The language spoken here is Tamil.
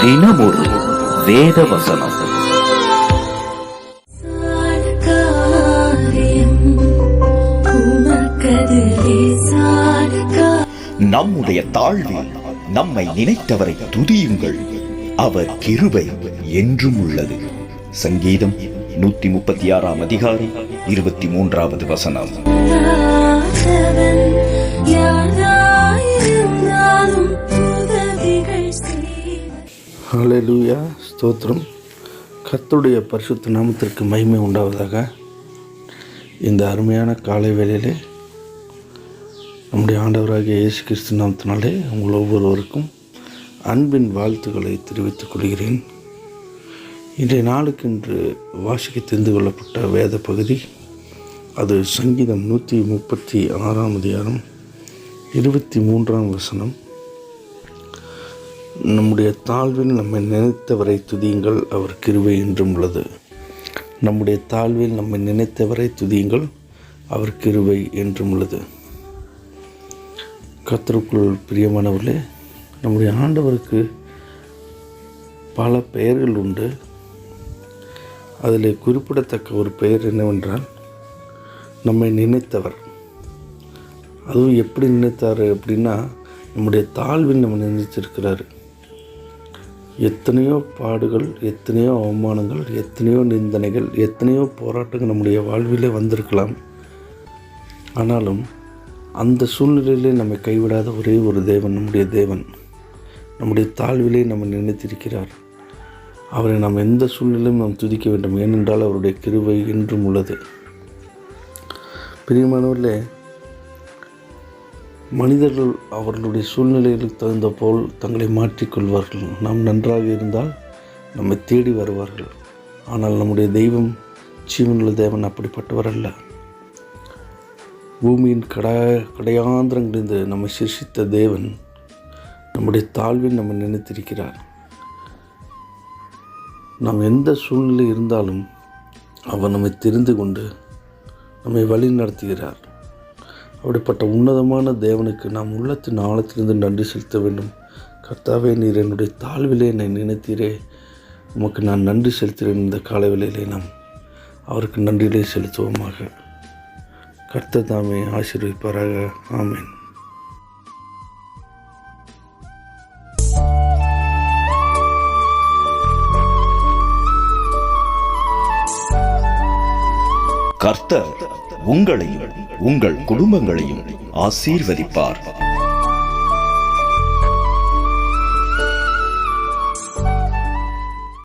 தினமொரு வேத வசனம். நம்முடைய தாழ்வில் நம்மை நினைத்தவரை துதியுங்கள், அவர் கிருபை என்றும் உள்ளது. சங்கீதம் 136 அதிகாரம் 23வது வசனம். ஹல்லேலூயா, ஸ்தோத்திரம். கர்த்தருடைய பரிசுத்த நாமத்திற்கு மகிமை உண்டாவதாக. இந்த அருமையான காலை வேளையிலே நம்முடைய ஆண்டவராகிய இயேசு கிறிஸ்து நாமத்தினாலே உங்கள் ஒவ்வொருவருக்கும் அன்பின் வாழ்த்துக்களை தெரிவித்துக் கொள்கிறேன். இன்றைய நாளுக்கென்று வாசிக்க தெரிந்து கொள்ளப்பட்ட வேத பகுதி, அது சங்கீதம் 136 அதிகாரம் 23 வசனம். நம்முடைய தாழ்வில் நம்மை நினைத்தவரை துதியுங்கள், அவர் கிருபை என்றும் உள்ளது. நம்முடைய தாழ்வில் நம்மை நினைத்தவரை துதியுங்கள், அவர் கிருபை என்றும் உள்ளது. கர்த்தருக்குள் பிரியமானவர்களே, நம்முடைய ஆண்டவருக்கு பல பெயர்கள் உண்டு. அதில் குறிப்பிடத்தக்க ஒரு பெயர் என்னவென்றால் நம்மை நினைத்தவர். அதுவும் எப்படி நினைத்தார் அப்படின்னா, நம்முடைய தாழ்வில் நம்ம நினைச்சிருக்கிறாரு. எத்தனையோ பாடுகள், எத்தனையோ அவமானங்கள், எத்தனையோ நிந்தனைகள், எத்தனையோ போராட்டங்கள் நம்முடைய வாழ்விலே வந்திருக்கலாம். ஆனாலும் அந்த சூழ்நிலையிலே நம்மை கைவிடாத ஒரே ஒரு தேவன் நம்முடைய தேவன். நம்முடைய தாழ்விலே நம்ம நினைத்திருக்கிறார். அவரை நாம் எந்த சூழ்நிலையும் நாம் துதிக்க வேண்டும், ஏனென்றால் அவருடைய கிருபை என்றும் உள்ளது. பிரியமானவர்களே, மனிதர்கள் அவர்களுடைய சூழ்நிலைகளுக்கு தகுந்த போல் தங்களை மாற்றிக்கொள்வார்கள். நாம் நன்றாக இருந்தால் நம்மை தேடி வருவார்கள். ஆனால் நம்முடைய தெய்வம், ஜீவனுள்ள தேவன் அப்படிப்பட்டவர் அல்ல. பூமியின் கடையாந்திரங்களிலிருந்து நம்மை சிருஷ்டித்த தேவன் நம்முடைய தாழ்வில் நம்ம நினைத்திருக்கிறார். நாம் எந்த சூழ்நிலை இருந்தாலும் அவர் நம்மை தெரிந்து கொண்டு நம்மை வழி நடத்துகிறார். அப்படிப்பட்ட உன்னதமான தேவனுக்கு நாம் உள்ளத்தின் ஆழத்திலிருந்து நன்றி செலுத்த வேண்டும். கர்த்தாவே, நீர் என்னுடைய தாழ்விலே என்னை நினைத்தீரே, உமக்கு நான் நன்றி செலுத்துகிறேன். இந்த காலை வேளையிலே நாம் அவருக்கு நன்றியிலே செலுத்துவோமாக. கர்த்தர் தாமே ஆசீர்வதிப்பாராக. ஆமென். கர்த்தர் உங்களையும் உங்கள் குடும்பங்களையும் ஆசீர்வதிப்பார்.